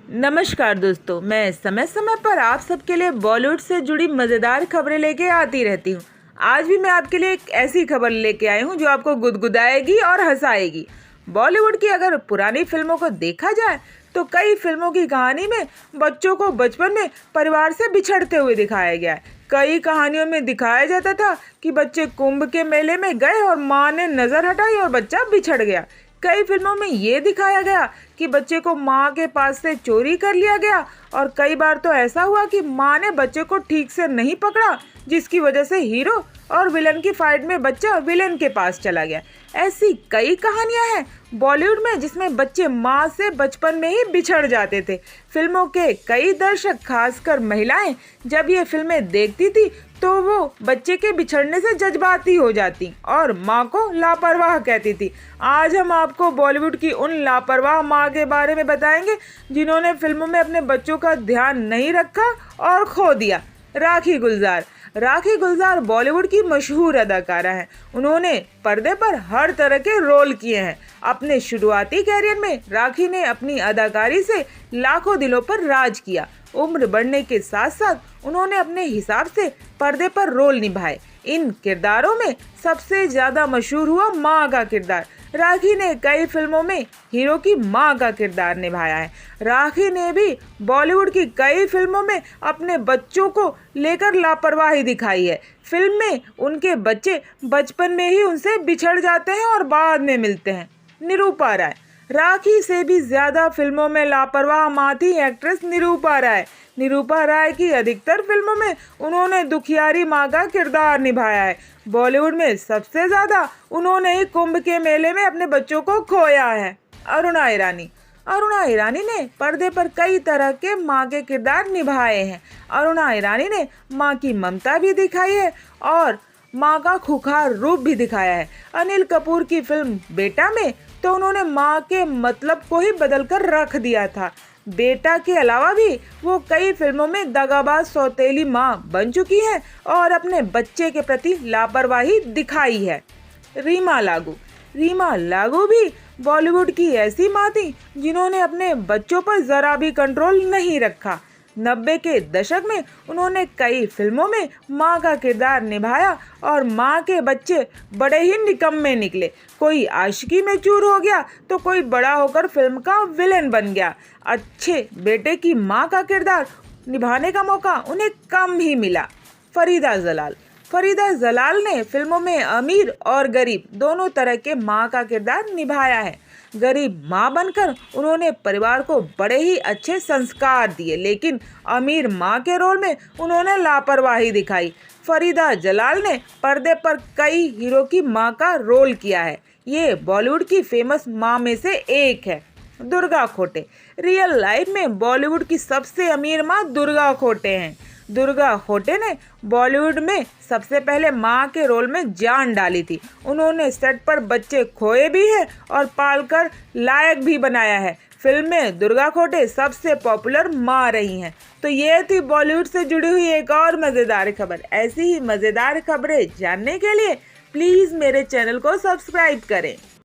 नमस्कार दोस्तों, मैं समय समय पर आप सबके लिए बॉलीवुड से जुड़ी मज़ेदार खबरें लेके आती रहती हूँ। आज भी मैं आपके लिए एक ऐसी खबर लेके आई हूँ जो आपको गुदगुदाएगी और हंसाएगी। बॉलीवुड की अगर पुरानी फिल्मों को देखा जाए तो कई फिल्मों की कहानी में बच्चों को बचपन में परिवार से बिछड़ते हुए दिखाया गया है। कई कहानियों में दिखाया जाता था कि बच्चे कुंभ के मेले में गए और माँ ने नज़र हटाई और बच्चा बिछड़ गया। कई फिल्मों में ये दिखाया गया कि बच्चे को माँ के पास से चोरी कर लिया गया और कई बार तो ऐसा हुआ कि माँ ने बच्चे को ठीक से नहीं पकड़ा, जिसकी वजह से हीरो और विलन की फाइट में बच्चा विलन के पास चला गया। ऐसी कई कहानियां हैं बॉलीवुड में जिसमें बच्चे माँ से बचपन में ही बिछड़ जाते थे। फिल्मों के कई दर्शक, खासकर महिलाएं, जब ये फिल्में देखती थी तो वो बच्चे के बिछड़ने से जज्बाती हो जाती और माँ को लापरवाह कहती थी। आज हम आपको बॉलीवुड की उन लापरवाह माँ के बारे में बताएंगे जिन्होंने फिल्मों में अपने बच्चों का ध्यान नहीं रखा और खो दिया। राखी गुलजार बॉलीवुड की मशहूर अदाकारा हैं। उन्होंने पर्दे पर हर तरह के रोल किए हैं। अपने शुरुआती कैरियर में राखी ने अपनी अदाकारी से लाखों दिलों पर राज किया। उम्र बढ़ने के साथ साथ उन्होंने अपने हिसाब से पर्दे पर रोल निभाए। इन किरदारों में सबसे ज्यादा मशहूर हुआ माँ का किरदार। राखी ने कई फिल्मों में हीरो की माँ का किरदार निभाया है। राखी ने भी बॉलीवुड की कई फिल्मों में अपने बच्चों को लेकर लापरवाही दिखाई है। फिल्म में उनके बच्चे बचपन में ही उनसे बिछड़ जाते हैं और बाद में मिलते हैं। निरूपा राय, राखी से भी ज्यादा फिल्मों में लापरवाह माँ थी एक्ट्रेस निरूपा राय। निरूपा राय की अधिकतर फिल्मों में उन्होंने दुखियारी माँ का किरदार निभाया है। बॉलीवुड में सबसे ज्यादा उन्होंने ही कुंभ के मेले में अपने बच्चों को खोया है। अरुणा ईरानी ने पर्दे पर कई तरह के माँ के किरदार निभाए हैं। अरुणा ईरानी ने माँ की ममता भी दिखाई है और माँ का खुखार रूप भी दिखाया है। अनिल कपूर की फिल्म बेटा में तो उन्होंने माँ के मतलब को ही बदलकर रख दिया था। बेटा के अलावा भी वो कई फिल्मों में दगाबाज सौतेली माँ बन चुकी है और अपने बच्चे के प्रति लापरवाही दिखाई है। रीमा लागू भी बॉलीवुड की ऐसी माँ थी जिन्होंने अपने बच्चों पर जरा भी कंट्रोल नहीं रखा। 90 के दशक में उन्होंने कई फिल्मों में माँ का किरदार निभाया और माँ के बच्चे बड़े ही निकम्मे निकले। कोई आशिकी में चूर हो गया तो कोई बड़ा होकर फिल्म का विलेन बन गया। अच्छे बेटे की माँ का किरदार निभाने का मौका उन्हें कम ही मिला। फरीदा जलाल ने फिल्मों में अमीर और गरीब दोनों तरह के माँ का किरदार निभाया है। गरीब माँ बनकर उन्होंने परिवार को बड़े ही अच्छे संस्कार दिए, लेकिन अमीर माँ के रोल में उन्होंने लापरवाही दिखाई। फरीदा जलाल ने पर्दे पर कई हीरो की माँ का रोल किया है। ये बॉलीवुड की फेमस माँ में से एक है। दुर्गा खोटे, रियल लाइफ में बॉलीवुड की सबसे अमीर माँ दुर्गा खोटे हैं। दुर्गा खोटे ने बॉलीवुड में सबसे पहले माँ के रोल में जान डाली थी। उन्होंने सेट पर बच्चे खोए भी हैं और पालकर लायक भी बनाया है। फिल्म में दुर्गा खोटे सबसे पॉपुलर माँ रही हैं। तो ये थी बॉलीवुड से जुड़ी हुई एक और मज़ेदार खबर। ऐसी ही मज़ेदार खबरें जानने के लिए प्लीज़ मेरे चैनल को सब्सक्राइब करें।